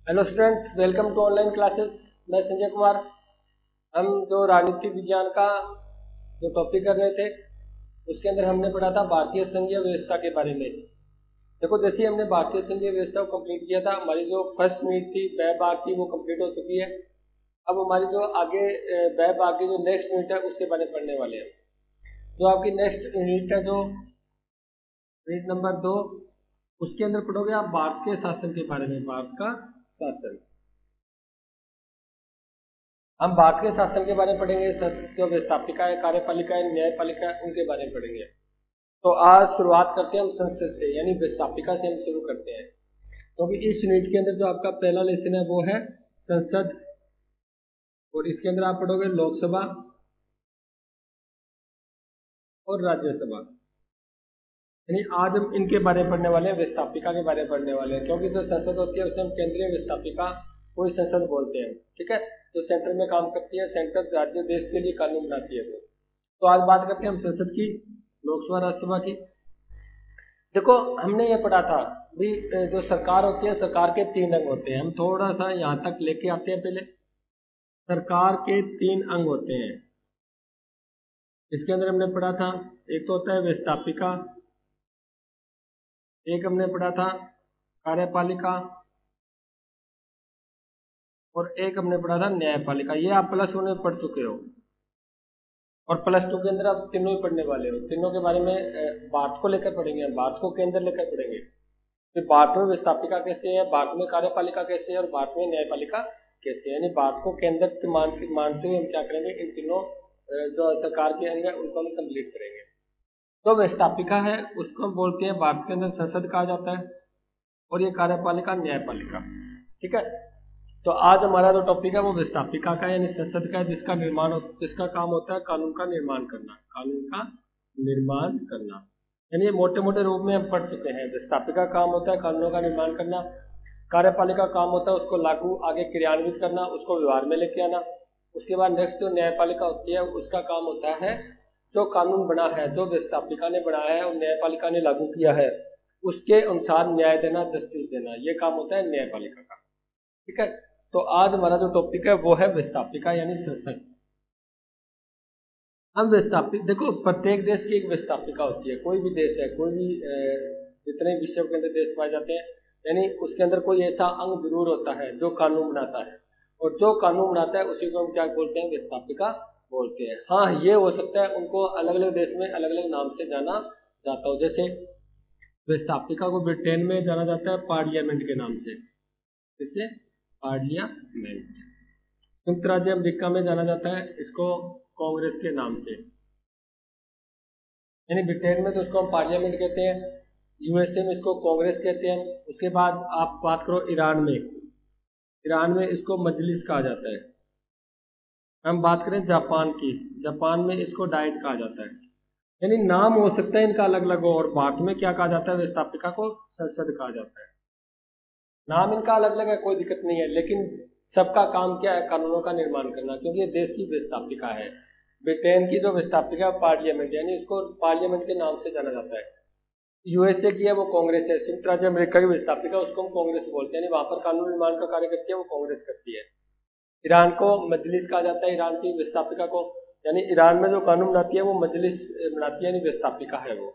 Hello student, welcome to online classes. मैं संजय कुमार। हम जो राजनीति विज्ञान का जो टॉपिक कर रहे थे उसके अंदर हमने पढ़ा था भारतीय संघीय व्यवस्था के बारे में। देखो, जैसे हमने भारतीय संघीय व्यवस्था को कंप्लीट किया था, हमारी जो फर्स्ट यूनिट थी वह भाग की वो कंप्लीट हो चुकी है। अब हमारी जो आगे वह भाग की जो नेक्स्ट यूनिट है उसके बारे में पढ़ने वाले हैं। जो आपकी नेक्स्ट यूनिट है, जो यूनिट नंबर 2, उसके अंदर पढ़ोगे आप भारत के शासन के बारे में। भारत का शासन, हम भारत के शासन के बारे में पढ़ेंगे। जो व्यवस्थापिका है, कार्यपालिका है, न्यायपालिका है, उनके बारे में पढ़ेंगे। तो आज शुरुआत करते हैं हम संसद से, यानी व्यवस्थापिका से हम शुरू करते हैं, क्योंकि इस यूनिट के अंदर जो आपका पहला लेसन है वो है संसद, और इसके अंदर आप पढ़ोगे लोकसभा और राज्यसभा। यानी आज हम इनके बारे में पढ़ने वाले हैं, व्यवस्थापिका के बारे में पढ़ने वाले हैं, क्योंकि जो संसद होती है उसे हम केंद्रीय व्यवस्थापिका कोई संसद बोलते हैं। ठीक है, तो सेंटर में काम करती है, सेंटर राज्य देश के लिए कानून बनाती है। तो आज बात करते हैं हम संसद की, लोकसभा राज्यसभा की। देखो, हमने ये पढ़ा था भी, जो सरकार होती है, सरकार के 3 अंग होते हैं। हम थोड़ा सा यहाँ तक लेके आते हैं। पहले सरकार के 3 अंग होते हैं। इसके अंदर हमने पढ़ा था, एक तो होता है व्यवस्थापिका, एक हमने पढ़ा था कार्यपालिका, और एक हमने पढ़ा था न्यायपालिका। ये आप +1 में पढ़ चुके हो, और +2 के अंदर आप तीनों ही पढ़ने वाले हो। तीनों के बारे में भारत को लेकर पढ़ेंगे, हम भारत को केंद्र लेकर पढ़ेंगे। फिर भारत में व्यवस्थापिका कैसे है, भारत में कार्यपालिका कैसे है, और भारत में न्यायपालिका कैसे है। यानी भारत को केंद्र मानते हुए हम क्या करेंगे, इन तीनों जो सरकार के अंग है उनको हम कंप्लीट करेंगे। तो व्यवस्थापिका है उसको हम बोलते हैं, भारत के अंदर संसद कहा जाता है, और ये कार्यपालिका न्यायपालिका। ठीक है, तो आज हमारा जो टॉपिक है वो व्यवस्थापिका का यानी संसद का है, जिसका काम होता है कानून का निर्माण करना। कानून का निर्माण करना, यानी मोटे मोटे रूप में हम पढ़ चुके हैं। व्यवस्थापिका का काम होता है कानूनों का निर्माण करना, कार्यपालिका का काम होता है उसको लागू आगे क्रियान्वित करना, उसको व्यवहार में लेके आना। उसके बाद नेक्स्ट जो न्यायपालिका होती है उसका काम होता है जो कानून बना है, जो व्यवस्थापिका ने बनाया है और न्यायपालिका ने लागू किया है, उसके अनुसार न्याय देना, जस्टिस देना, ये काम होता है न्यायपालिका का। ठीक है, तो आज हमारा जो टॉपिक है वो है व्यवस्थापिका यानी संसद। हम व्यवस्थापिक, देखो प्रत्येक देश की एक व्यवस्थापिका होती है। कोई भी देश है, कोई भी जितने विश्व के अंदर देश पाए जाते हैं, यानी उसके अंदर कोई ऐसा अंग जरूर होता है जो कानून बनाता है, और जो कानून बनाता है उसी को हम क्या बोलते हैं, व्यवस्थापिका बोलते हैं। हाँ, ये हो सकता है उनको अलग अलग देश में अलग अलग नाम से जाना जाता हो। जैसे व्यवस्थापिका को ब्रिटेन में जाना जाता है पार्लियामेंट के नाम से। इससे पार्लियामेंट। संयुक्त राज्य अमेरिका में जाना जाता है इसको कांग्रेस के नाम से, यानी ब्रिटेन में तो उसको हम पार्लियामेंट कहते हैं, यूएसए में इसको कांग्रेस कहते हैं। उसके बाद आप बात करो ईरान में, ईरान में इसको मजलिस कहा जाता है। हम बात करें जापान की, जापान में इसको डाइट कहा जाता है। यानी नाम हो सकता है इनका अलग अलग हो, और भारत में क्या कहा जाता है, व्यवस्थापिका को संसद कहा जाता है। नाम इनका अलग अलग है, कोई दिक्कत नहीं है, लेकिन सबका काम क्या है, कानूनों का निर्माण करना, क्योंकि ये देश की व्यवस्थापिका है। ब्रिटेन की जो व्यवस्थापिका है पार्लियामेंट, यानी इसको पार्लियामेंट के नाम से जाना जाता है। यूएसए की है वो कांग्रेस है, संयुक्त राज्य अमेरिका की व्यवस्थापिका उसको हम कांग्रेस बोलते हैं, यानी वहां पर कानून निर्माण का कार्य करती है वो कांग्रेस करती है। ईरान को मजलिस कहा जाता है, ईरान की व्यवस्थापिका को, यानी ईरान में जो कानून बनाती है वो मजलिस बनाती है, यानी व्यवस्थापिका है वो।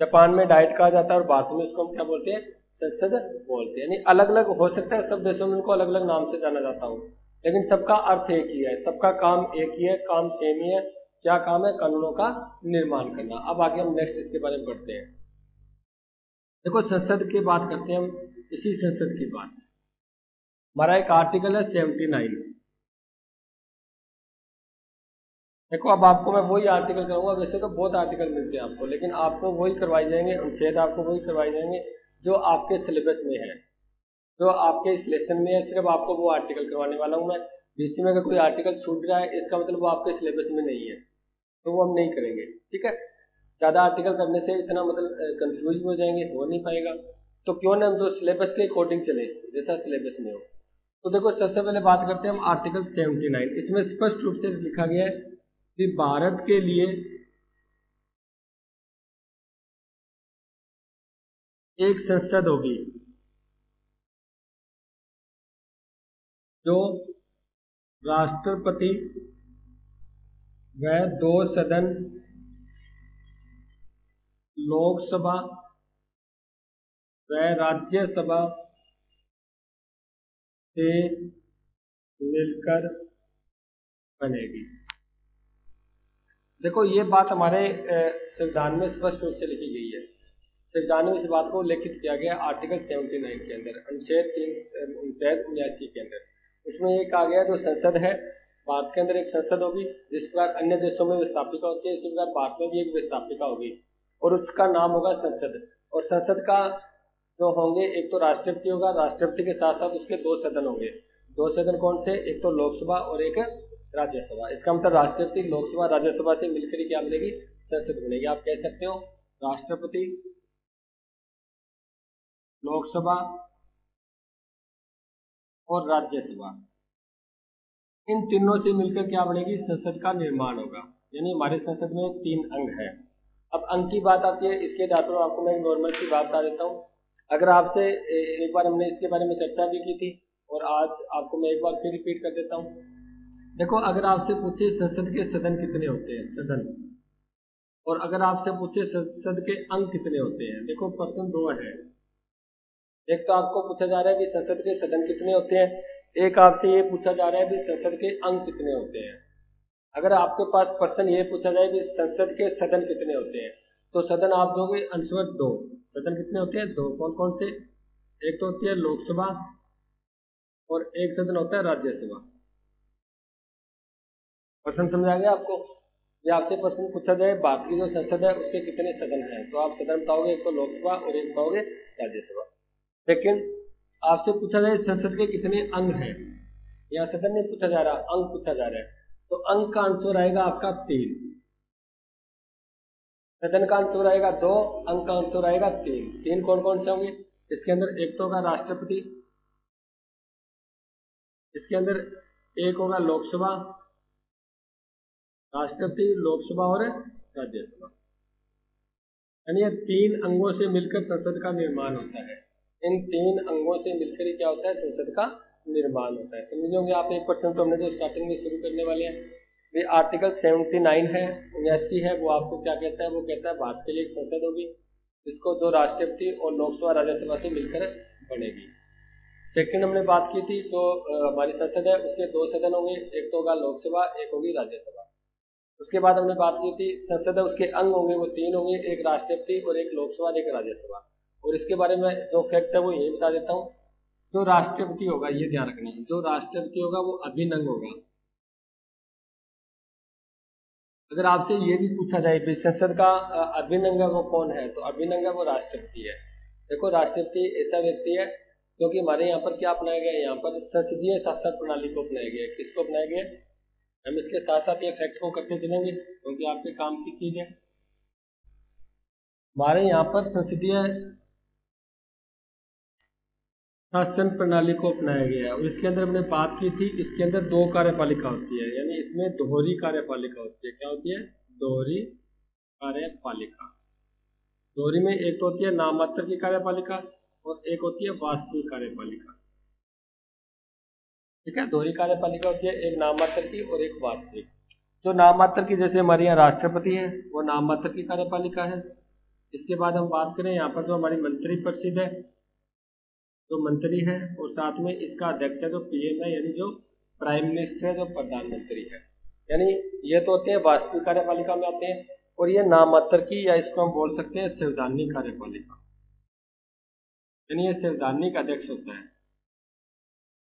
जापान में डाइट कहा जाता है, और भारत में इसको हम क्या बोलते हैं, संसद बोलते हैं। यानी अलग अलग हो सकता है, सब देशों में इनको अलग अलग नाम से जाना जाता हो, लेकिन सबका अर्थ एक ही है, सबका काम एक ही है, काम सेम ही है। क्या काम है, कानूनों का निर्माण करना। अब आगे हम नेक्स्ट इसके बारे में पढ़ते हैं। देखो, संसद की बात करते हैं हम, इसी संसद की बात, हमारा एक आर्टिकल है 79। देखो, अब आपको मैं वही आर्टिकल करूंगा, वैसे तो बहुत आर्टिकल मिलते हैं आपको, लेकिन आपको वही करवाई जाएंगे, अनुच्छेद आपको वही करवाए जाएंगे जो आपके सिलेबस में है, जो आपके इस लेसन में है। सिर्फ आपको वो आर्टिकल करवाने वाला हूँ मैं। बीच में अगर कोई आर्टिकल छूट रहा है इसका मतलब वो आपके सिलेबस में नहीं है, तो वो हम नहीं करेंगे। ठीक है, ज़्यादा आर्टिकल करने से इतना मतलब कंफ्यूज भी हो जाएंगे, हो नहीं पाएगा। तो क्यों ना हम जो सिलेबस के अकॉर्डिंग चले, जैसा सिलेबस में हो। तो देखो, सबसे पहले बात करते हैं हम आर्टिकल 79। इसमें स्पष्ट रूप से लिखा गया है कि भारत के लिए एक संसद होगी, जो राष्ट्रपति व 2 सदन लोकसभा व राज्यसभा से मिलकर बनेगी। देखो ये बात हमारे संविधान में स्पष्ट रूप से लिखी गई है। संविधान में इस बात को उल्लेखित किया गया आर्टिकल 79 के अंदर, अनुच्छेद 79 के अंदर। उसमें ये कहा गया जो संसद है, भारत के अंदर एक संसद होगी, जिस प्रकार अन्य देशों में व्यवस्थापिका होती है, इसी प्रकार भारत में भी एक व्यवस्थापिका होगी और उसका नाम होगा संसद। और संसद का जो होंगे, एक तो राष्ट्रपति होगा, राष्ट्रपति के साथ साथ उसके 2 सदन होंगे। 2 सदन कौन से? एक तो लोकसभा और एक राज्यसभा। इसका मतलब राष्ट्रपति लोकसभा राज्यसभा से मिलकर ही क्या बनेगी? संसद बनेगी। आप कह सकते हो राष्ट्रपति, लोकसभा और राज्यसभा, इन तीनों से मिलकर क्या बनेगी? संसद का निर्माण होगा। यानी हमारे संसद में 3 अंग है। अब अंग की बात आती है, इसके आधार पर आपको मैं एक नॉर्मल सी बात बता देता हूँ। अगर आपसे एक बार हमने इसके बारे में चर्चा भी की थी और आज आपको मैं एक बार फिर रिपीट कर देता हूँ। देखो, अगर आपसे पूछे संसद के सदन कितने होते हैं, सदन, और अगर आपसे पूछे संसद के अंग कितने होते हैं, देखो प्रश्न 2 है। एक तो आपको पूछा जा रहा है कि संसद के सदन कितने होते हैं, एक आपसे ये पूछा जा रहा है कि संसद के अंग कितने होते हैं। अगर आपके पास प्रश्न ये पूछा जाए कि संसद के सदन कितने होते हैं, तो सदन आप दोगे आंसर 2। सदन कितने होते हैं? 2। कौन कौन से? एक तो होती है लोकसभा और एक सदन होता है राज्यसभा। प्रश्न समझ आ गया आपको? ये आपसे प्रश्न पूछा जाए भारत की जो संसद है उसके कितने सदन हैं, तो आप सदन बताओगे, एक तो लोकसभा और एक बताओगे राज्यसभा। लेकिन आपसे पूछा जाए संसद के कितने अंग हैं, यहाँ सदन नहीं पूछा जा रहा, अंग पूछा जा रहा है, तो अंग का आंसर आएगा आपका 3। सदन का आंसर आएगा 2, अंग का आंसर आएगा 3। 3 कौन कौन से होंगे? इसके अंदर एक तो होगा राष्ट्रपति, इसके अंदर एक होगा लोकसभा, राष्ट्रपति, लोकसभा और राज्यसभा। यानी ये 3 अंगों से मिलकर संसद का निर्माण होता है। इन 3 अंगों से मिलकर ही क्या होता है? संसद का निर्माण होता है। समझ होंगे आप। एक परसेंट तो हमने जो स्टार्टिंग में शुरू करने वाले हैं, ये आर्टिकल 79 है, 79 है, वो आपको क्या कहता है? वो कहता है भारत के लिए एक संसद होगी जिसको जो राष्ट्रपति और लोकसभा राज्यसभा से मिलकर बनेगी। सेकंड हमने बात की थी, तो हमारी संसद है उसके 2 सदन होंगे, एक तो होगा लोकसभा, एक होगी राज्यसभा। उसके बाद हमने बात की थी संसद है उसके अंग होंगे, वो 3 होंगे, एक राष्ट्रपति और एक लोकसभा और एक राज्यसभा। और इसके बारे में जो फैक्ट है वो यही बता देता हूँ। जो राष्ट्रपति होगा, ये ध्यान रखना, जो राष्ट्रपति होगा वो अभिन्न अंग होगा। अगर आपसे ये भी पूछा जाए कि संसद का अभिन्न अंग वो कौन है, तो अभिन्न अंग वो राष्ट्रपति है। देखो, राष्ट्रपति ऐसा व्यक्ति है क्योंकि हमारे यहाँ पर क्या अपनाया गया है? यहाँ पर संसदीय शासन प्रणाली को अपनाया गया है। किसको अपनाया गया है? हम इसके साथ साथ ये फैक्ट को करते चलेंगे क्योंकि आपके काम की चीज है। हमारे यहाँ पर संसदीय शासन प्रणाली को अपनाया गया है और इसके अंदर हमने बात की थी, इसके अंदर 2 कार्यपालिका होती है, यानी इसमें दोहरी कार्यपालिका होती है। क्या होती है? दोहरी कार्यपालिका। दोहरी में एक तो होती है नाममात्र की कार्यपालिका और एक होती है वास्तविक कार्यपालिका। ठीक है, दोहरी कार्यपालिका होती है, एक नाममात्र की और एक वास्तविक। जो नाममात्र की, जैसे हमारे यहाँ राष्ट्रपति है, वो नाममात्र की कार्यपालिका है। इसके बाद हम बात करें यहाँ पर जो हमारी मंत्री परिषद है, जो मंत्री है, और साथ में इसका अध्यक्ष है जो पीएम है, यानी जो प्राइम मिनिस्टर है, जो प्रधानमंत्री है। यानी ये तो होते हैं वास्तविक कार्यपालिका में आते हैं, और ये नाममात्र की, या इसको हम बोल सकते हैं संवैधानिक कार्यपालिका, यानी ये संवैधानिक अध्यक्ष होता है।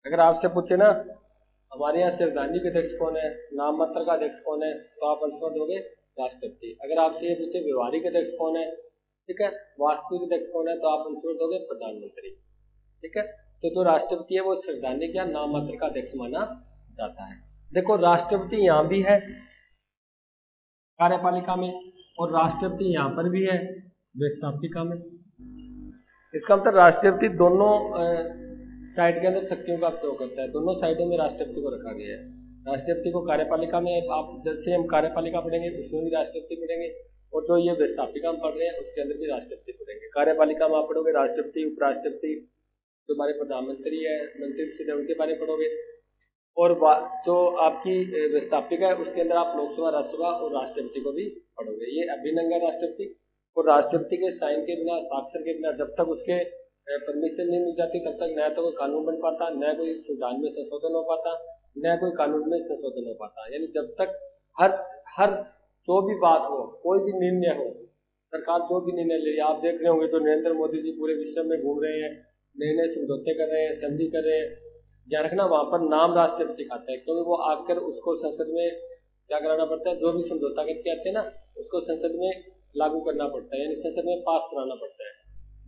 अगर आपसे पूछे ना हमारे यहाँ संवैधानिक अध्यक्ष कौन है, नाममात्र का अध्यक्ष कौन है, तो आप आंसर दोगे राष्ट्रपति। अगर आपसे ये पूछे व्यवहारिक अध्यक्ष कौन है, ठीक है, वास्तविक अध्यक्ष कौन है, तो आप आंसर दोगे प्रधानमंत्री। ठीक है, तो जो राष्ट्रपति है वो संवैधानिक या नाममात्र का अध्यक्ष माना जाता है। देखो, राष्ट्रपति यहाँ भी है कार्यपालिका में और राष्ट्रपति यहाँ पर भी है व्यवस्थापिका में। इसका मतलब राष्ट्रपति दोनों साइड के अंदर शक्तियों का प्रयोग करता है। दोनों साइडों में राष्ट्रपति को रखा गया है। राष्ट्रपति को कार्यपालिका में, आप जैसे हम कार्यपालिका पढ़ेंगे उसमें भी राष्ट्रपति पढ़ेंगे, और जो ये व्यवस्थापिका हम पढ़ रहे हैं उसके अंदर भी राष्ट्रपति पढ़ेंगे। कार्यपालिका में आप पढ़ोगे राष्ट्रपति, उपराष्ट्रपति, जो हमारे प्रधानमंत्री है, मंत्री परिषद है, उनके बारे में पढ़ोगे। और जो आपकी व्यवस्थापिका है उसके अंदर आप लोकसभा, राज्यसभा और राष्ट्रपति को भी पढ़ोगे। ये अभिन्न है राष्ट्रपति, और राष्ट्रपति के साइन के बिना, हस्ताक्षर के बिना जब तक उसके परमिशन नहीं मिल जाती तब तक न तो कोई कानून बन पाता, न कोई संविधान में संशोधन हो पाता, न कोई कानून में संशोधन हो पाता। यानी जब तक हर जो भी बात हो, कोई भी निर्णय हो, सरकार जो भी निर्णय ले रही है, आप देख रहे होंगे तो नरेंद्र मोदी जी पूरे विश्व में घूम रहे हैं, नए नए समझौते कर रहे हैं, संधि कर रहे हैं। ध्यान रखना वहां पर नाम राष्ट्रपति खाता है, क्योंकि वो आकर उसको संसद में क्या कराना पड़ता है, जो भी समझौता करके आते हैं ना उसको संसद में लागू करना पड़ता है, यानी संसद में पास कराना पड़ता है।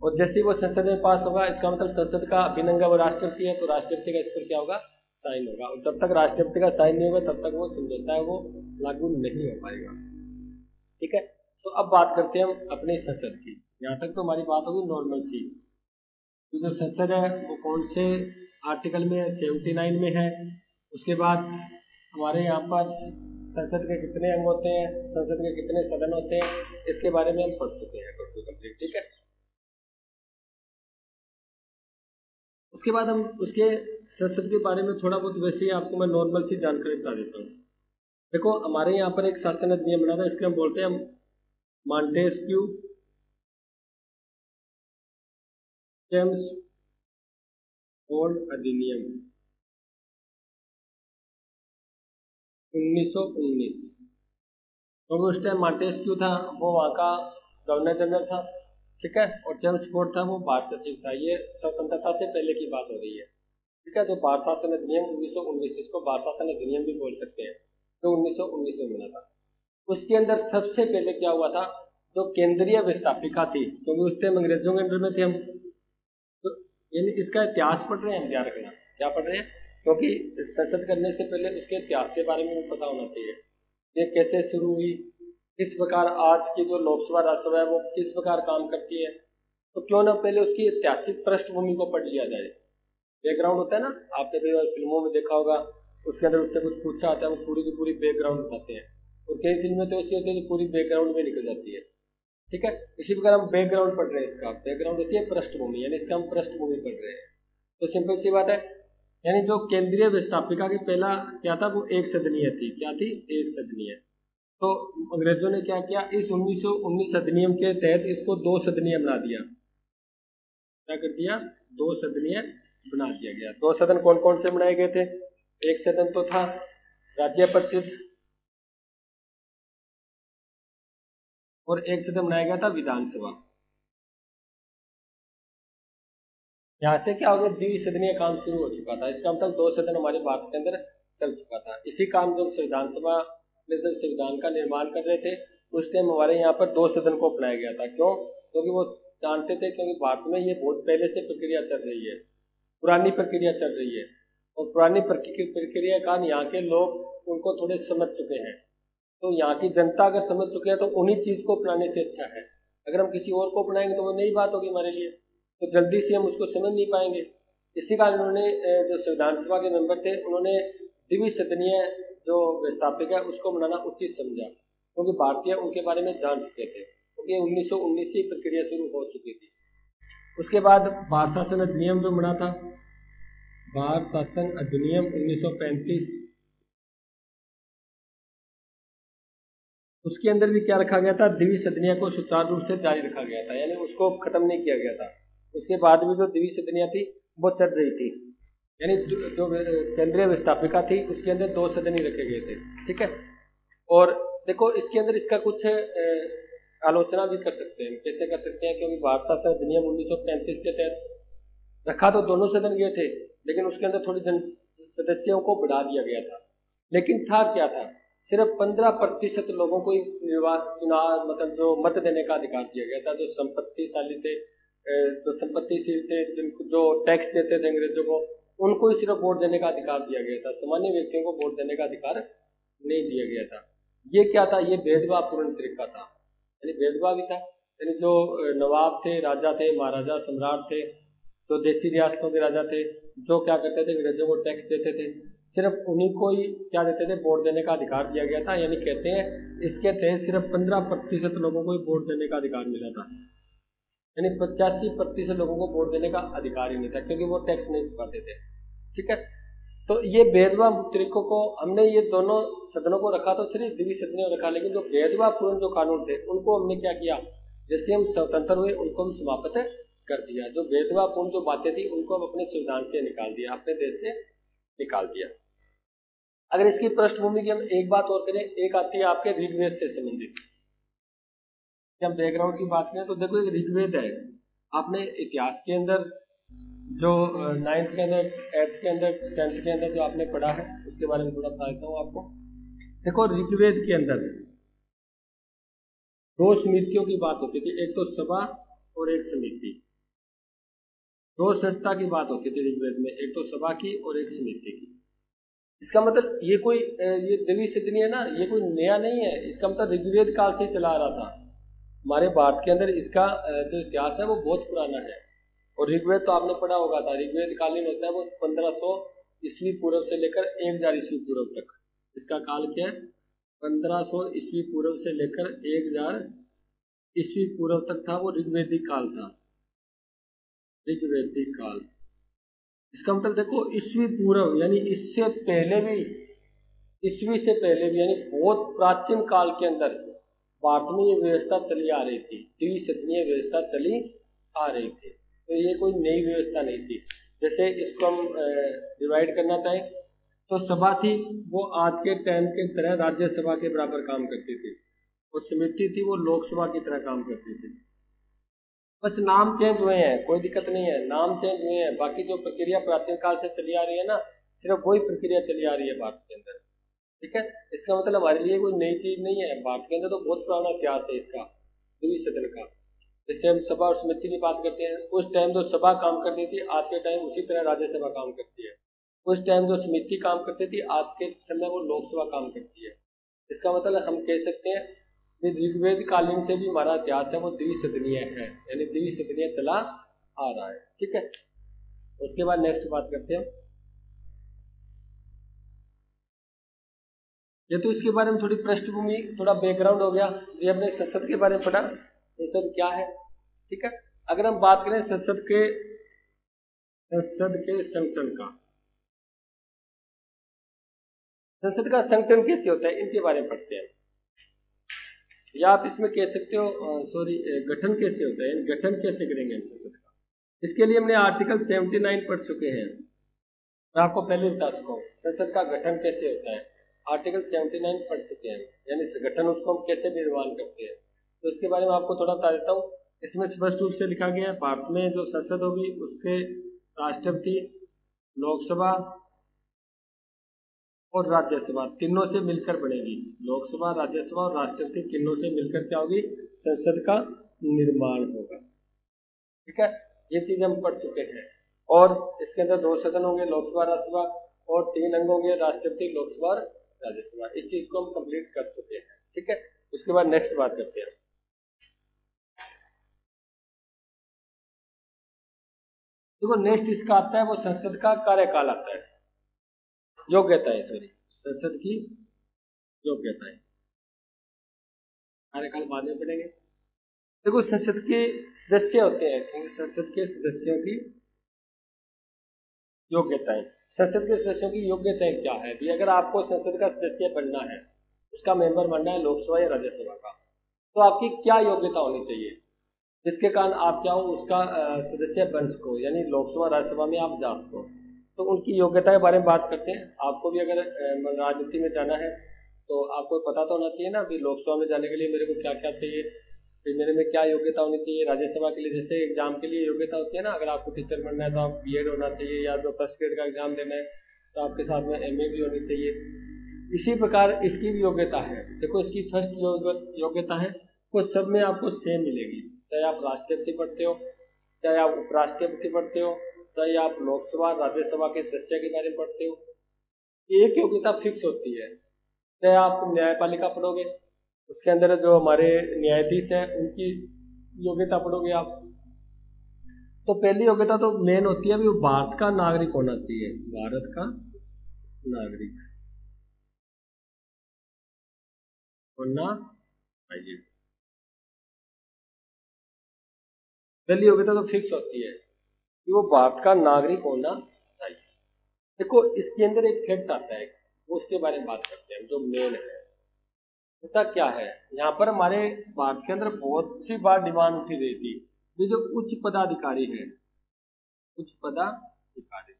और जैसे ही वो संसद में पास होगा, इसका मतलब संसद का अभिन्न अंग वो राष्ट्रपति है, तो राष्ट्रपति का इस पर क्या होगा, साइन होगा। और जब तक राष्ट्रपति का साइन नहीं होगा तब तक वो समझौता है वो लागू नहीं हो पाएगा। ठीक है, तो अब बात करते हैं हम अपनी संसद की। यहाँ तक तो हमारी बात होगी नॉर्मल सी। तो जो संसद है वो कौन से आर्टिकल में है, 79 में है। उसके बाद हमारे यहाँ पर संसद के कितने अंग होते हैं, संसद के कितने सदन होते हैं, इसके बारे में हम पढ़ चुके हैं कंप्लीट। ठीक है, उसके बाद हम उसके संसद के बारे में थोड़ा बहुत वैसे ही आपको मैं नॉर्मल सी जानकारी बता देता हूँ। देखो हमारे यहाँ पर एक शासन अधिनियम बना था, इसके हम बोलते हैं मॉन्टेस्क्यू चेम्सफोर्ड अधिनियम 1919। क्योंकि उस टाइम मॉन्टेस्क्यू था, वो वहाँ का गवर्नर जनरल था। ठीक है, और चेम्सफोर्ड था, वो भारत सचिव था। ये स्वतंत्रता से पहले की बात हो रही है। ठीक है, तो भारत शासन अधिनियम 1919, इसको भारत शासन अधिनियम भी बोल सकते हैं, तो 1919 में बना था। उसके अंदर सबसे पहले क्या हुआ था, जो केंद्रीय व्यवस्थापिका थी, क्योंकि उस टाइम अंग्रेजों के अंडर में थे हम, तो यानी इसका इतिहास पढ़ रहे हैं हम। ध्यान रखना क्या पढ़ रहे हैं, क्योंकि संसद करने से पहले उसके इतिहास के बारे में भी पता होना चाहिए। ये कैसे शुरू हुई, किस प्रकार आज की जो लोकसभा राज्यसभा है वो किस प्रकार काम करती है, तो क्यों ना पहले उसकी ऐतिहासिक पृष्ठभूमि को पढ़ लिया जाए। बैकग्राउंड होता है ना, आपने कई बार फिल्मों में देखा होगा, उसके अंदर उससे कुछ पूछा आता है, वो पूरी की पूरी बैकग्राउंड बताते हैं, और कई फिल्में तो ऐसी होती है जो पूरी बैकग्राउंड में निकल जाती है। ठीक है, इसी प्रकार हम बैकग्राउंड पढ़ रहे हैं। इसका बैकग्राउंड होती है पृष्ठभूमि, यानी इसका हम पृष्ठभूमि पढ़ रहे हैं। तो सिंपल सी बात है, यानी जो केंद्रीय व्यवस्थापिका की पहला क्या था, वो एक सदनीय थी। क्या थी, एक सदनीय। तो अंग्रेजों ने क्या किया, इस 1919 अधिनियम के तहत इसको 2 सदनीय बना दिया। क्या कर दिया, 2 सदनीय बना दिया गया। 2 सदन कौन कौन से बनाए गए थे, एक सदन तो था राज्य परिषद, और एक सदन बनाया गया था विधानसभा। यहां से क्या हो गया, द्विसदनीय काम शुरू हो चुका था। इसका मतलब 2 सदन हमारे भारत के अंदर चल चुका था। इसी काम जब विधानसभा में जब संविधान का निर्माण कर रहे थे उस टाइम हमारे यहाँ पर 2 सदन को अपनाया गया था। क्यों, क्योंकि वो जानते थे क्योंकि भारत में ये बहुत पहले से प्रक्रिया चल रही है, पुरानी प्रक्रिया चल रही है, और पुरानी प्रक्रिया का यहाँ के लोग उनको थोड़े समझ चुके हैं। तो यहाँ की जनता अगर समझ चुके हैं तो उन्हीं चीज को अपनाने से अच्छा है। अगर हम किसी और को अपनाएंगे तो वो नई बात होगी हमारे लिए, तो जल्दी से हम उसको समझ नहीं पाएंगे। इसी कारण उन्होंने जो संविधान सभा के मेंबर थे उन्होंने द्विसदनीय जो व्यवस्थापिका है उसको बनाना उचित समझा, क्योंकि भारतीय उनके बारे में जान चुके थे, क्योंकि 1919 से प्रक्रिया शुरू हो चुकी थी। उसके बाद भारत शासन अधिनियम जो बना था, भारत शासन अधिनियम 1935, उसके अंदर भी क्या रखा गया था, द्विसदनीय को सुचारू रूप से जारी रखा गया था, यानी उसको खत्म नहीं किया गया था। उसके बाद भी जो द्विसदनीय थी वो चल रही थी, यानी जो केंद्रीय व्यवस्थापिका थी उसके अंदर 2 सदन ही रखे गए थे। ठीक है, और देखो इसके अंदर इसका कुछ आलोचना भी कर सकते हैं। कैसे कर सकते हैं, क्योंकि भारत शासन अधिनियम 1935 के तहत रखा तो दोनों सदन गए थे, लेकिन उसके अंदर थोड़ी सदस्यों को बढ़ा दिया गया था। लेकिन था क्या था, सिर्फ 15% लोगों को चुनाव मतलब जो मत देने का अधिकार दिया गया था। जो संपत्तिशाली थे, जो संपत्तिशील थे, जिनको जो टैक्स देते थे अंग्रेजों को, उनको ही सिर्फ वोट देने का अधिकार दिया गया था। सामान्य व्यक्तियों को वोट देने का अधिकार नहीं दिया गया था। ये क्या था, ये भेदभावपूर्ण तरीका था, यानी भेदभाव भी था। यानी जो नवाब थे, राजा थे, महाराजा, सम्राट थे, जो देसी रियासतों के राजा थे, जो क्या करते थे, अंग्रेजों को टैक्स देते थे, सिर्फ उन्हीं को ही क्या देते थे, वोट देने का अधिकार दिया गया था। यानी कहते हैं इसके तहत सिर्फ 15% लोगों को ही वोट देने का अधिकार मिला था, यानी 85% लोगों को वोट देने का अधिकार ही नहीं था, क्योंकि वो टैक्स नहीं चुकाते थे। ठीक है, तो ये भेदवा तरीकों को हमने ये दोनों सदनों को रखा तो सिर्फ द्विसदनीय रखा, लेकिन जो भेदवा पूर्ण जो कानून थे उनको हमने क्या किया, जैसे हम स्वतंत्र हुए उनको हम समाप्त कर दिया। जो भेदवा पूर्ण जो बातें थी उनको हम अपने संविधान से निकाल दिया, अपने देश से निकाल दिया। अगर इसकी पृष्ठभूमि की हम एक बात और करें, एक आती है आपके ऋग्वेद से संबंधित। हम बैकग्राउंड की बात करें तो देखो एक ऋग्वेद है, आपने इतिहास के अंदर जो 9th के अंदर, 8th के अंदर, 10th के अंदर जो आपने पढ़ा है उसके बारे में थोड़ा बता देता हूँ आपको। देखो ऋग्वेद के अंदर 2 समितियों की बात होती थी, एक तो सभा और एक समिति। 2 संस्था की बात होती थी ऋग्वेद में, एक तो सभा की और एक समिति की। इसका मतलब ये कोई ये द्विसदनीय है ना, ये कोई नया नहीं है, इसका मतलब ऋग्वेद काल से चला आ रहा था। हमारे भारत के अंदर इसका जो इतिहास है वो बहुत पुराना है। और ऋग्वेद तो आपने पढ़ा होगा था, ऋग्वेद कालीन होता है वो 1500 ईस्वी पूर्व से लेकर 1000 ईस्वी पूर्व तक। इसका काल क्या है, 1500 ईस्वी पूर्व से लेकर 1000 ईस्वी पूर्व तक था, वो ऋग्वेदिक काल था, ऋग्वेदिक काल। इसका मतलब देखो ईस्वी पूर्व यानी इससे पहले भी, ईस्वी से पहले भी, यानी बहुत प्राचीन काल के अंदर भारत में ये व्यवस्था चली आ रही थी, द्विसदनीय व्यवस्था चली आ रही थी। तो ये कोई नई व्यवस्था नहीं थी। जैसे इसको हम डिवाइड करना चाहें तो सभा थी वो आज के टाइम के तरह राज्यसभा के बराबर काम करती थी, और समिति थी वो लोकसभा की तरह काम करती थी। बस नाम चेंज हुए हैं, कोई दिक्कत नहीं है, नाम चेंज हुए हैं, बाकी जो प्रक्रिया प्राचीन काल से चली आ रही है ना, सिर्फ वही प्रक्रिया चली आ रही है भारत के अंदर। ठीक है, इसका मतलब हमारे लिए कोई नई चीज नहीं है, भारत के अंदर तो बहुत पुराना इतिहास है इसका द्विसदन का। जैसे हम सभा और समिति की बात करते हैं, उस टाइम जो सभा काम करती थी आज के टाइम उसी तरह राज्यसभा काम करती है। उस टाइम जो समिति काम करती थी आज के समय वो लोकसभा काम करती है। इसका मतलब हम कह सकते हैं ऋग्वेद कालीन से भी हमारा इतिहास है वो द्विसदनीय है, यानी द्विसदनीय चला आ रहा है। ठीक है, उसके बाद नेक्स्ट बात करते हैं। ये तो इसके बारे में थोड़ी पृष्ठभूमि, थोड़ा बैकग्राउंड हो गया। ये अपने संसद के बारे में पढ़ा, संसद क्या है। ठीक है, अगर हम बात करें संसद के संगठन का, संसद का संगठन कैसे होता है इनके बारे में पढ़ते हैं। या आप इसमें कह सकते हो सॉरी गठन कैसे होता है, गठन कैसे करेंगे हम संसद का। इसके लिए हमने आर्टिकल 79 पढ़ चुके हैं, मैं आपको पहले बता चुका हूँ संसद का गठन कैसे होता है। आर्टिकल 79 पढ़ चुके हैं, यानी गठन उसको हम कैसे निर्माण करते हैं। तो इसके बारे में आपको थोड़ा बता देता हूँ। इसमें स्पष्ट रूप से लिखा गया है भारत में जो संसद होगी उसके राष्ट्रपति, लोकसभा और राज्यसभा तीनों से मिलकर बनेगी। लोकसभा, राज्यसभा और राष्ट्रपति तीनों से मिलकर क्या होगी, संसद का निर्माण होगा। ठीक है, ये चीज हम पढ़ चुके हैं। और इसके अंदर 2 सदन होंगे, लोकसभा राज्यसभा, और 3 अंग होंगे, राष्ट्रपति, लोकसभा, राज्यसभा। इस चीज को हम कंप्लीट कर चुके हैं। ठीक है, उसके बाद नेक्स्ट बात करते हैं। देखो नेक्स्ट इसका आता है वो संसद का कार्यकाल आता है, योग्यताएं, सॉरी संसद की योग्यताएं, कार्यकाल बाद में पढ़ेंगे। देखो संसद के सदस्य होते हैं, संसद के सदस्यों की योग्यताएं। संसद के सदस्यों की योग्यताएं क्या है भी, अगर आपको संसद का सदस्य बनना है, उसका मेंबर बनना है लोकसभा या राज्यसभा का, तो आपकी क्या योग्यता होनी चाहिए जिसके कारण आप क्या हो उसका सदस्य बन सको, यानी लोकसभा राज्यसभा में आप जा सको। तो उनकी योग्यता के बारे में बात करते हैं। आपको भी अगर राजनीति में जाना है तो आपको पता तो होना चाहिए ना कि लोकसभा में जाने के लिए मेरे को क्या क्या चाहिए, फिर मेरे में क्या योग्यता होनी चाहिए। राज्यसभा के लिए जैसे एग्जाम के लिए योग्यता होती है ना, अगर आपको टीचर बनना है तो आप बीएड होना चाहिए, या जो फर्स्ट ग्रेड का एग्जाम देना है तो आपके साथ में एमए भी होनी चाहिए। इसी प्रकार इसकी भी योग्यता है। देखो इसकी फर्स्ट योग्यता है वो सब में आपको सेम मिलेगी, चाहे आप राष्ट्रपति पढ़ते हो, चाहे आप उपराष्ट्रपति पढ़ते हो, चाहे आप लोकसभा राज्यसभा के सदस्य के बारे में पढ़ते हो, एक योग्यता फिक्स होती है। चाहे आप न्यायपालिका पढ़ोगे, उसके अंदर जो हमारे न्यायाधीश हैं उनकी योग्यता पढ़ोगे आप, तो पहली योग्यता तो मेन होती है वो भारत का नागरिक होना चाहिए, भारत का नागरिक होना चाहिए। पहली योग्यता तो फिक्स होती है कि वो भारत का नागरिक होना चाहिए। देखो इसके अंदर एक फैक्ट आता है, वो उसके बारे में बात करते हैं जो मेन है। होता क्या है, यहाँ पर हमारे भारत के अंदर बहुत सी बार डिमांड उठी रही थी, ये जो उच्च पदाधिकारी है, उच्च पदाधिकारी,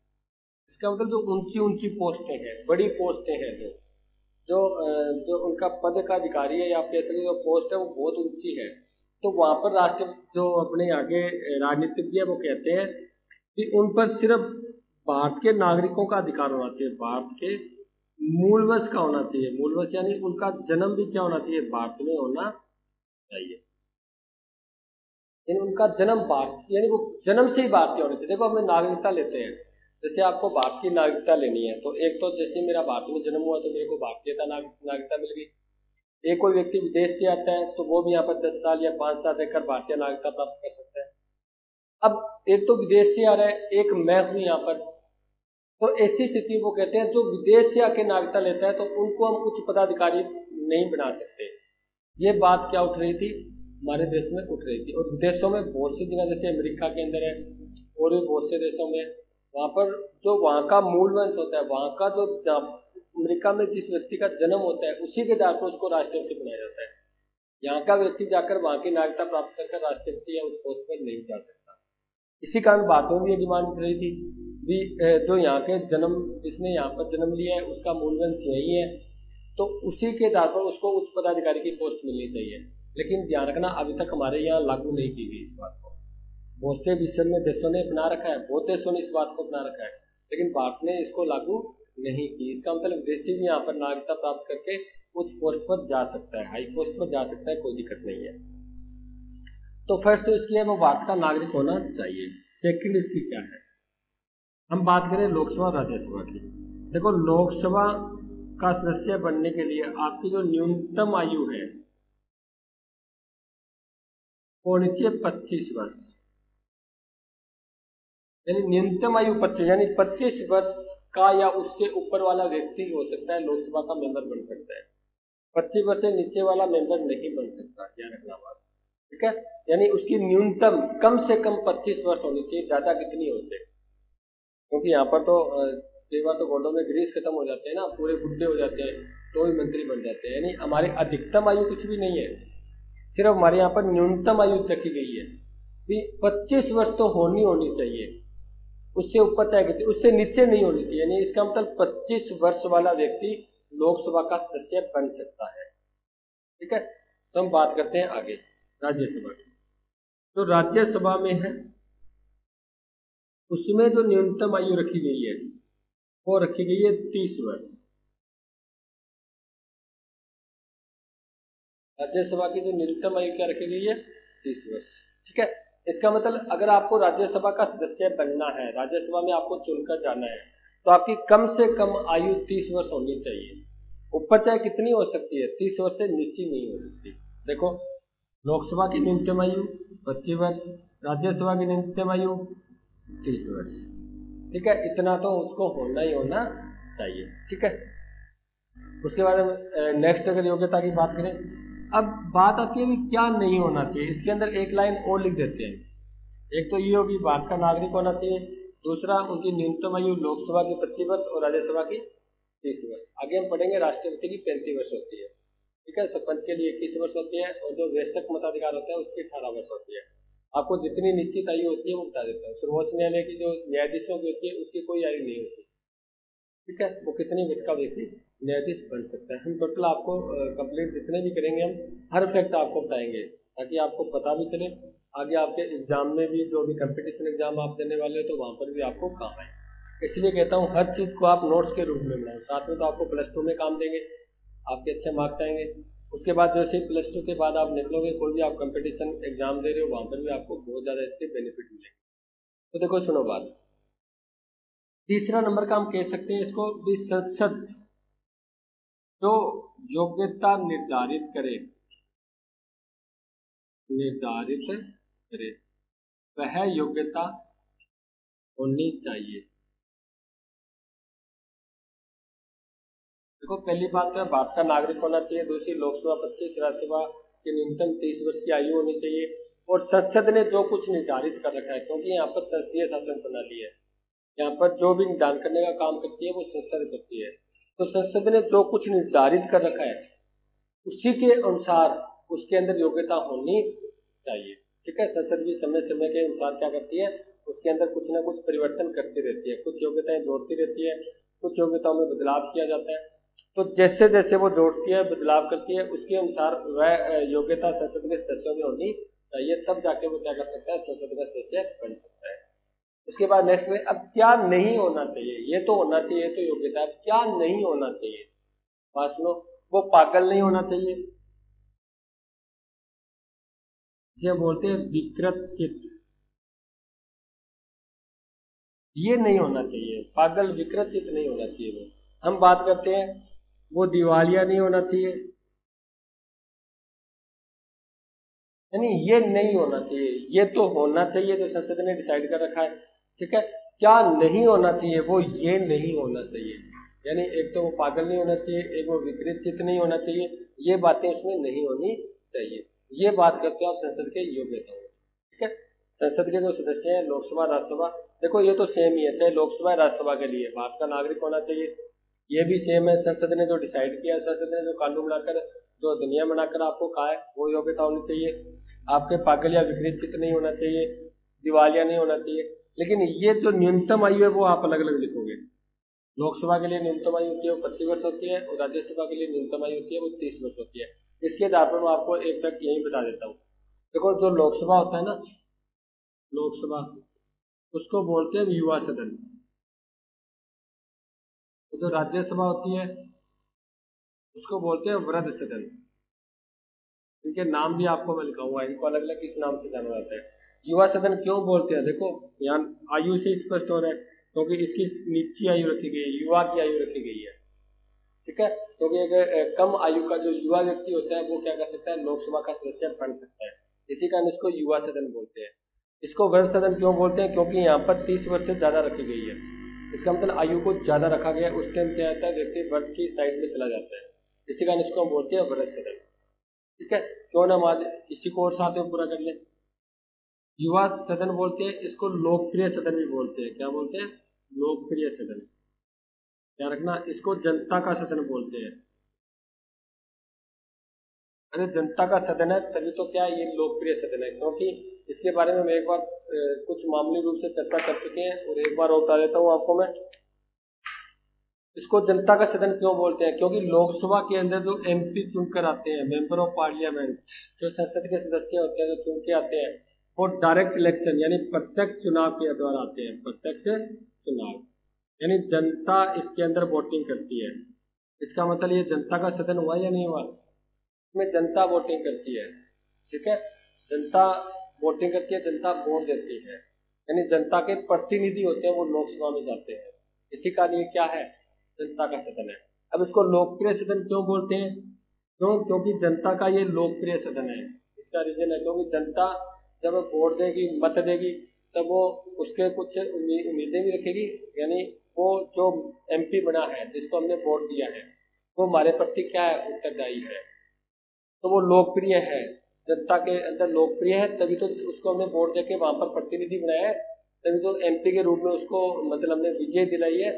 इसका मतलब जो ऊंची ऊंची पोस्टें हैं, बड़ी पोस्टें हैं, जो जो उनका पद का अधिकारी है या आप कह सकते जो पोस्ट है वो बहुत ऊंची है, तो वहां पर राष्ट्र जो अपने आगे राजनीतिज्ञ है वो कहते हैं कि उन पर सिर्फ भारत के नागरिकों का अधिकार होना चाहिए, भारत के मूलवश का होना चाहिए, मूलवश यानी उनका जन्म भी क्या होना चाहिए, भारत में होना चाहिए, यानी उनका जन्म भारत, यानी वो जन्म से ही भारतीय होने चाहिए। देखो हमें नागरिकता लेते हैं, जैसे आपको भारत की नागरिकता लेनी है तो एक तो जैसे मेरा भारत में जन्म हुआ तो मेरे को भारतीयता नागरिकता मिल गई। एक कोई व्यक्ति विदेश से आता है तो वो भी यहाँ पर 10 साल या 5 साल रहकर भारतीय नागरिकता प्राप्त कर सकता है। अब एक तो विदेश से आ रहा है, एक मैं हूँ यहाँ पर, तो ऐसी स्थिति वो कहते हैं जो विदेश से आके नागरिकता लेता है तो उनको हम उच्च पदाधिकारी नहीं बना सकते। ये बात क्या उठ रही थी, हमारे देश में उठ रही थी, और विदेशों में बहुत सी जगह जैसे अमेरिका के अंदर है और भी बहुत से देशों में, वहाँ पर जो वहाँ का मूल वंश होता है, वहाँ का जो अमेरिका में जिस व्यक्ति का जन्म होता है उसी के आधार पर उसको राष्ट्रपति बनाया जाता है। यहाँ का व्यक्ति जाकर वहाँ की नागरिकता प्राप्त कर राष्ट्रपति या उस पोस्ट पर नहीं जा सकता। इसी कारण बातों में ये डिमांड उठ रही थी भी जो यहाँ के जन्म, जिसने यहाँ पर जन्म लिया है उसका मूल वंश यही है, तो उसी के आधार पर उसको उच्च पदाधिकारी की पोस्ट मिलनी चाहिए। लेकिन ध्यान रखना अभी तक हमारे यहाँ लागू नहीं की गई इस बात को, बहुत से विषय में देशों ने अपना रखा है, बहुत देशों ने इस बात को अपना रखा है, लेकिन भारत ने इसको लागू नहीं की। इसका मतलब विदेशी भी यहाँ पर नागरिकता प्राप्त करके उच्च पोस्ट पर जा सकता है, हाई पोस्ट पर जा सकता है, कोई दिक्कत नहीं है। तो फर्स्ट तो इसकी है वो भारत का नागरिक होना चाहिए। सेकंड इसकी क्या है, हम बात करें लोकसभा राज्यसभा की। देखो लोकसभा का सदस्य बनने के लिए आपकी जो न्यूनतम आयु है वो होनी चाहिए 25 वर्ष, यानी न्यूनतम आयु 25, यानी 25 वर्ष का या उससे ऊपर वाला व्यक्ति हो सकता है लोकसभा का मेंबर बन सकता है, 25 वर्ष से नीचे वाला मेंबर नहीं बन सकता, ध्यान रखना बात, ठीक है। यानी उसकी न्यूनतम कम से कम 25 वर्ष होनी चाहिए, ज्यादा कितनी होते, क्योंकि यहाँ पर तो कई बार तो गोल्डों में ग्रीस खत्म हो जाते हैं ना, पूरे बुढ़े हो जाते हैं तो भी मंत्री बन जाते हैं। यानी हमारे अधिकतम आयु कुछ भी नहीं है, सिर्फ हमारे यहाँ पर न्यूनतम आयु रखी गई है कि 25 वर्ष तो होनी चाहिए, उससे ऊपर चाहे कितनी, उससे नीचे नहीं होनी चाहिए। यानी इसका मतलब 25 वर्ष वाला व्यक्ति लोकसभा का सदस्य बन सकता है, ठीक है। तो हम बात करते हैं आगे राज्यसभा की। तो राज्यसभा में है उसमें जो न्यूनतम आयु रखी गई है वो रखी गई है 30 वर्ष। राज्यसभा की जो न्यूनतम आयु क्या रखी गई है, 30 वर्ष, ठीक है। इसका मतलब अगर आपको राज्यसभा का सदस्य बनना है, राज्यसभा में आपको चुनकर जाना है, तो आपकी कम से कम आयु 30 वर्ष होनी चाहिए। ऊपर चाहे कितनी हो सकती है, 30 वर्ष से नीचे नहीं हो सकती। देखो लोकसभा की न्यूनतम आयु 25 वर्ष, राज्यसभा की न्यूनतम आयु 30 वर्ष, ठीक है। इतना तो उसको होना ही होना चाहिए, ठीक है। उसके बाद नेक्स्ट अगर योग्यता की बात करें, अब बात आती है कि क्या नहीं होना चाहिए, इसके अंदर एक लाइन और लिख देते हैं। एक तो ये होगी भारत का नागरिक होना चाहिए, दूसरा उनकी न्यूनतम आयु लोकसभा की 25 वर्ष और राज्यसभा की 30 वर्ष। आगे हम पढ़ेंगे राष्ट्रपति की 35 वर्ष होती है, ठीक है। सरपंच के लिए 21 वर्ष होती है और जो वयस्क मताधिकार होता है उसकी 18 वर्ष होती है। आपको जितनी निश्चित आयु होती है वो बता देता हूँ। सर्वोच्च न्यायालय की जो न्यायाधीशों की होती है उसकी कोई आयु नहीं होती, ठीक है। वो कितनी वर्ष का व्यक्ति न्यायाधीश बन सकता है। हम टोटल आपको कंप्लीट जितने भी करेंगे हम हर फैक्ट आपको बताएंगे ताकि आपको पता भी चले, आगे आपके एग्जाम में भी जो भी कंपटीशन एग्जाम आप देने वाले हो तो वहाँ पर भी आपको काम आए। इसलिए कहता हूँ हर चीज़ को आप नोट्स के रूप में बनाओ, साथ में तो आपको +2 में काम देंगे, आपके अच्छे मार्क्स आएंगे। उसके बाद जैसे +2 के बाद आप निकलोगे, कोई भी आप कंपटीशन एग्जाम दे रहे हो वहाँ पर भी आपको बहुत ज़्यादा इसके बेनिफिट मिलेंगे। तो देखो सुनो बात, तीसरा नंबर का हम कह सकते हैं इसको भी, संसद जो योग्यता निर्धारित करे वह योग्यता होनी चाहिए। देखो पहली बात तो है भारत का नागरिक होना चाहिए, दूसरी लोकसभा 25, राज्यसभा की न्यूनतम 30 वर्ष की आयु होनी चाहिए, और संसद ने जो कुछ निर्धारित कर रखा है, क्योंकि यहाँ पर संसदीय शासन प्रणाली है, यहाँ पर जो भी निर्धारण करने का काम करती है वो संसद करती है। तो संसद ने जो कुछ निर्धारित कर रखा है उसी के अनुसार उसके अंदर योग्यता होनी चाहिए। ठीक है, संसद भी समय समय के अनुसार क्या करती है, उसके अंदर कुछ ना कुछ परिवर्तन करती रहती है, कुछ योग्यताएं जोड़ती रहती है, कुछ योग्यताओं में बदलाव किया जाता है। तो जैसे जैसे वो जोड़ती है, बदलाव करती है, उसके अनुसार वह योग्यता संसद के सदस्यों में होनी चाहिए, तब जाके वो क्या कर सकता है, संसद का सदस्य बन सकता है। उसके बाद नेक्स्ट में अब क्या नहीं होना चाहिए, ये तो होना चाहिए, तो योग्यता, क्या नहीं होना चाहिए, बात सुनो। वो पागल नहीं होना चाहिए, जिसे बोलते हैं विकृत चित्त, ये नहीं होना चाहिए, पागल विकृत चित्त नहीं होना चाहिए। वो हम बात करते हैं, वो दिवालिया नहीं होना चाहिए, यानी ये नहीं होना चाहिए, ये तो होना चाहिए जो संसद ने डिसाइड कर रखा है। ठीक है, क्या नहीं होना चाहिए, वो ये नहीं होना चाहिए, यानी एक तो वो पागल नहीं होना चाहिए, एक वो विकृत चित्त नहीं होना चाहिए, ये बातें उसमें नहीं होनी चाहिए। ये बात करते हो आप संसद के योग्यता। ठीक है, संसद के जो सदस्य हैं, लोकसभा राज्यसभा, देखो ये तो सेम ही है, चाहे लोकसभा राज्यसभा के लिए भारत का नागरिक होना चाहिए, ये भी सेम है। संसद ने जो डिसाइड किया, संसद ने जो कानून बनाकर, जो दुनिया बनाकर आपको कहा है, वो योग्यता होनी चाहिए। आपके पागल या विपरीत चित्त नहीं होना चाहिए, दिवालिया नहीं होना चाहिए। लेकिन ये जो न्यूनतम आयु है वो आप अलग अलग लिखोगे। लोकसभा के लिए न्यूनतम आयु होती है वो 25 वर्ष होती है, और राज्यसभा के लिए न्यूनतम आयु होती है वो 30 वर्ष होती है। इसके आधार पर मैं आपको एक फैक्ट यही बता देता हूँ। देखो जो लोकसभा होता है ना, लोकसभा, उसको बोलते हैं युवा सदन। तो जो राज्यसभा होती है उसको बोलते हैं वृद्ध सदन। इनके नाम भी आपको मैं लिखाऊंगा, इनको अलग अलग किस नाम से जाना जाता है। युवा सदन क्यों बोलते हैं, देखो यहाँ आयु से स्पष्ट हो रहा है, क्योंकि इसकी नीची आयु रखी गई है, युवा की आयु रखी गई है। ठीक है, क्योंकि अगर कम आयु का जो युवा व्यक्ति होता है वो क्या कर सकता है, लोकसभा का सदस्य बन सकता है। इसी कारण इसको युवा सदन बोलते हैं। इसको वृद्ध सदन क्यों बोलते हैं, क्योंकि यहाँ पर 30 वर्ष से ज्यादा रखी गई है। इसका मतलब आयु को ज्यादा रखा गया, उस टाइम क्या होता है, व्यक्ति वृद्ध की साइड में चला जाता है। इसी कारण इसको हम बोलते हैं वृद्ध सदन। ठीक है, क्यों ना हम आज इसी को और साथ में पूरा कर ले। युवा सदन बोलते हैं इसको, लोकप्रिय सदन भी बोलते हैं। क्या बोलते हैं, लोकप्रिय सदन। क्या रखना, इसको जनता का सदन बोलते हैं। अरे जनता का सदन है तभी तो क्या ये लोकप्रिय सदन है, क्योंकि इसके बारे में हम एक बार कुछ मामूली रूप से चर्चा कर चुके हैं, और एक बार और बता देता हूँ आपको मैं। इसको जनता का सदन क्यों बोलते हैं, क्योंकि लोकसभा के अंदर जो एमपी चुनकर आते हैं, मेंबर ऑफ पार्लियामेंट, जो संसद के सदस्य होते हैं, जो चुन के आते हैं, वो डायरेक्ट इलेक्शन यानी प्रत्यक्ष चुनाव के द्वारा आते हैं। प्रत्यक्ष चुनाव यानी जनता इसके अंदर वोटिंग करती है। इसका मतलब ये जनता का सदन हुआ या नहीं हुआ, इसमें जनता वोटिंग करती है। ठीक है, जनता वोटिंग करती है, जनता वोट देती है, यानी जनता के प्रतिनिधि होते हैं वो लोकसभा में जाते हैं। इसी का लिए क्या है, जनता का सदन है। अब इसको लोकप्रिय सदन क्यों बोलते हैं, क्योंकि जनता का ये लोकप्रिय सदन है। इसका रीजन है क्योंकि जनता जब वोट देगी, मत देगी, तब वो उसके कुछ उम्मीदें भी रखेगी, यानी वो जो एमपी बना है जिसको हमने वोट दिया है वो हमारे प्रति क्या है, उत्तरदायी है, तो वो लोकप्रिय है, जनता के अंदर लोकप्रिय है, तभी तो उसको हमने वोट देके वहां पर प्रतिनिधि बनाया है, तभी तो एमपी के रूप में उसको मतलब हमने विजय दिलाई है।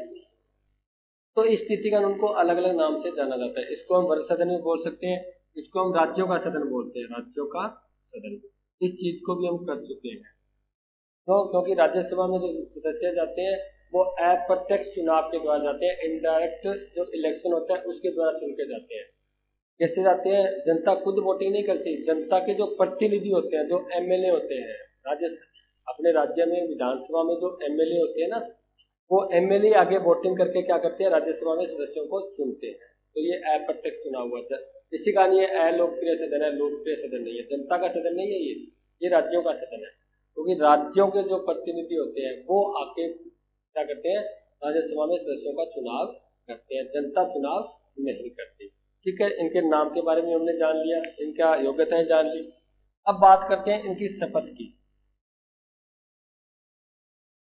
तो इस स्थिति का उनको अलग अलग नाम से जाना जाता है। इसको हम वर्ग सदन भी बोल सकते हैं, इसको हम राज्यों का सदन बोलते हैं, राज्यों का सदन। इस चीज को भी हम कर चुके हैं। तो क्योंकि राज्यसभा में जो सदस्य जाते हैं वो अप्रत्यक्ष चुनाव के द्वारा जाते हैं, इनडायरेक्ट जो इलेक्शन होता है उसके द्वारा चुन के जाते हैं। कैसे जाते हैं, जनता खुद वोटिंग नहीं करती, जनता के जो प्रतिनिधि होते हैं, जो एमएलए होते हैं, राज्य अपने राज्य में विधानसभा में जो एमएलए होते हैं ना, वो एमएलए आगे वोटिंग करके क्या करते हैं, राज्यसभा में सदस्यों को चुनते हैं। तो ये अप्रत्यक्ष चुनाव हुआ। इसी कारण ये अलोकप्रिय सदन है, लोकप्रिय सदन नहीं है, जनता का सदन नहीं है ये राज्यों का सदन है। क्योंकि राज्यों के जो प्रतिनिधि होते हैं वो आके क्या करते हैं, राज्यसभा में सदस्यों का चुनाव करते हैं, जनता चुनाव नहीं करती। ठीक है, इनके नाम के बारे में हमने जान लिया, इनका योग्यताएं जान ली। अब बात करते हैं इनकी शपथ की।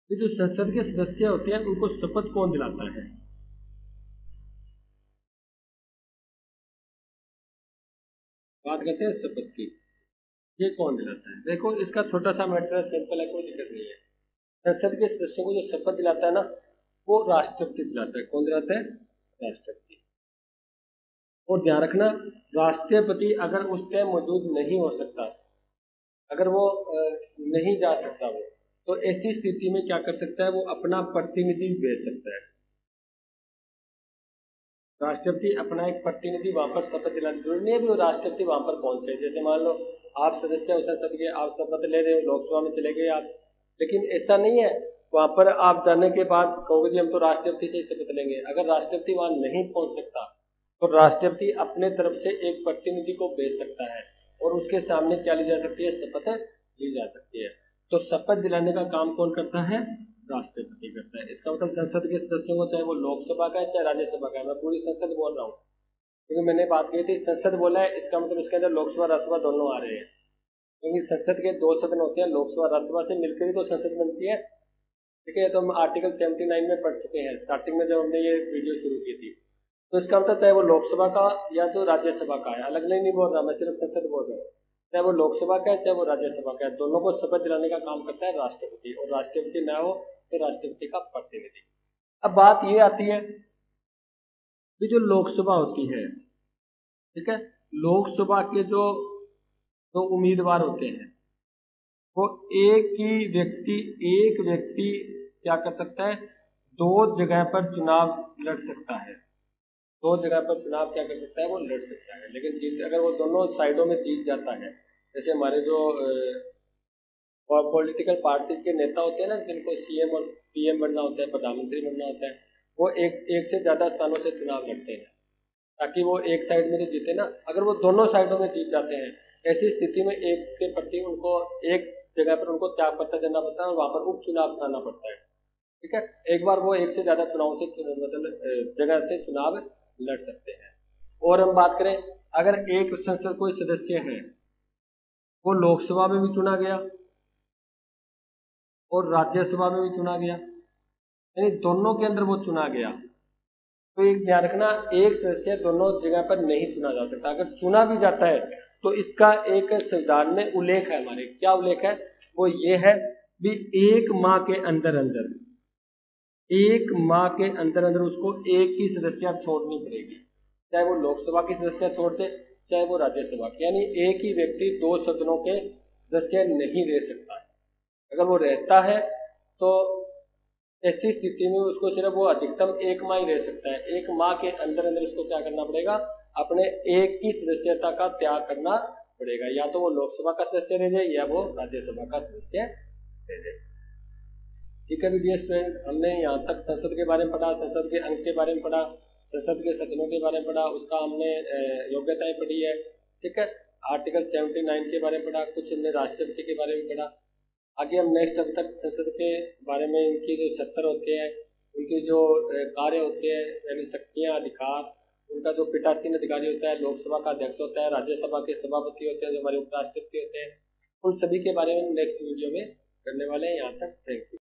ये जो संसद के सदस्य होते हैं उनको शपथ कौन दिलाता है, बात करते हैं शपथ की, ये कौन दिलाता है। देखो इसका छोटा सा मैटर है, सिंपल है, कोई दिक्कत नहीं है। संसद के सदस्यों को जो शपथ दिलाता है ना, वो राष्ट्रपति दिलाता है। कौन दिलाता है? राष्ट्रपति। और ध्यान रखना, राष्ट्रपति अगर उस टाइम मौजूद नहीं हो सकता, अगर वो नहीं जा सकता वो, तो ऐसी स्थिति में क्या कर सकता है? वो अपना प्रतिनिधि भेज सकता है। राष्ट्रपति अपना एक प्रतिनिधि वहां पर शपथ दिलाने, जरूरी नहीं है भी वो राष्ट्रपति वहां पर पहुंचे। जैसे मान लो आप सदस्य हो संसद के, आप शपथ ले रहे हो, लोकसभा में चले गए आप, लेकिन ऐसा नहीं है वहां पर आप जाने के बाद कहोगे जी हम तो राष्ट्रपति से ही शपथ लेंगे। अगर राष्ट्रपति वहां नहीं पहुंच सकता तो राष्ट्रपति अपने तरफ से एक प्रतिनिधि को भेज सकता है और उसके सामने क्या ली जा सकती है? शपथ ली जा सकती है। तो शपथ दिलाने का काम कौन करता है? राष्ट्रपति करता है। इसका मतलब संसद के सदस्यों को, चाहे वो लोकसभा का है चाहे राज्यसभा का है, मैं पूरी संसद बोल रहा हूँ क्योंकि मैंने बात की थी संसद बोला है, इसका मतलब उसके अंदर लोकसभा राज्यसभा दोनों आ रहे हैं, क्योंकि संसद के 2 सदन होते हैं, लोकसभा राज्यसभा से मिलकर ही तो संसद बनती है। ठीक है, तो हम आर्टिकल 79 में पढ़ चुके हैं स्टार्टिंग में जब हमने ये वीडियो शुरू की थी। तो इसका मतलब चाहे वो लोकसभा का या तो राज्यसभा का है, अलग नहीं बोल रहा मैं, सिर्फ संसद बोल रहा हूँ, चाहे वो लोकसभा का है चाहे वो राज्यसभा का है, दोनों को शपथ दिलाने का काम करता है राष्ट्रपति। और राष्ट्रपति ना हो तो राष्ट्रपति का प्रतिनिधि। अब बात ये आती है कि जो लोकसभा होती है, ठीक है, लोकसभा के जो उम्मीदवार होते हैं वो एक व्यक्ति क्या कर सकता है? 2 जगह पर चुनाव लड़ सकता है। 2 जगह पर चुनाव क्या कर सकता है? वो लड़ सकता है। लेकिन अगर वो दोनों साइडों में जीत जाता है, जैसे हमारे जो पॉलिटिकल पार्टीज के नेता होते हैं ना, जिनको सीएम और पीएम बनना होता है, प्रधानमंत्री बनना होता है, वो एक से ज़्यादा स्थानों से चुनाव लड़ते हैं ताकि वो एक साइड में तो जीते ना। अगर वो दोनों साइडों में जीत जाते हैं, ऐसी स्थिति में एक के प्रति उनको एक जगह पर उनको त्याग पत्र देना पड़ता है और वहाँ पर उपचुनाव कराना पड़ता है। ठीक है, एक बार वो एक से ज़्यादा चुनाव से मतलब जगह से चुनाव लड़ सकते हैं। और हम बात करें, अगर एक संसद कोई सदस्य है वो लोकसभा में भी चुना गया और राज्यसभा में भी चुना गया, यानी दोनों के अंदर वो चुना गया, तो एक ध्यान रखना, एक सदस्य दोनों जगह पर नहीं चुना जा सकता। अगर चुना भी जाता है तो इसका एक संविधान में उल्लेख है हमारे। क्या उल्लेख है? वो ये है भी 1 माह के अंदर उसको एक ही सदस्य छोड़नी पड़ेगी, चाहे वो लोकसभा की सदस्य छोड़ दे चाहे वो राज्यसभा की। यानी एक ही व्यक्ति 2 सदनों के सदस्य नहीं रह सकता है। अगर वो रहता है तो ऐसी स्थिति में उसको सिर्फ वो अधिकतम 1 माह ही रह सकता है। 1 माह के अंदर उसको क्या करना पड़ेगा? अपने एक ही सदस्यता का त्याग करना पड़ेगा, या तो वो लोकसभा का सदस्य रह जाए या वो राज्यसभा का सदस्य रह जाए। ठीक है डियर स्टूडेंट, हमने यहाँ तक संसद के बारे में पढ़ा, संसद के अंक के बारे में पढ़ा, संसद के सदनों के बारे में पढ़ा, उसका हमने योग्यताएं पढ़ी है। ठीक है, आर्टिकल 79 के बारे में पढ़ा, कुछ हमने राष्ट्रपति के बारे में पढ़ा। आगे हम नेक्स्ट अब तक संसद के बारे में, इनकी जो सत्तर होते हैं, उनके जो कार्य होते हैं यानी शक्तियाँ, अधिकार, उनका जो पीठासीन अधिकारी होता है, लोकसभा का अध्यक्ष होता है, राज्यसभा के सभापति होते हैं जो हमारे उपराष्ट्रपति होते हैं, उन सभी के बारे में नेक्स्ट वीडियो में करने वाले हैं। यहाँ तक थैंक यू।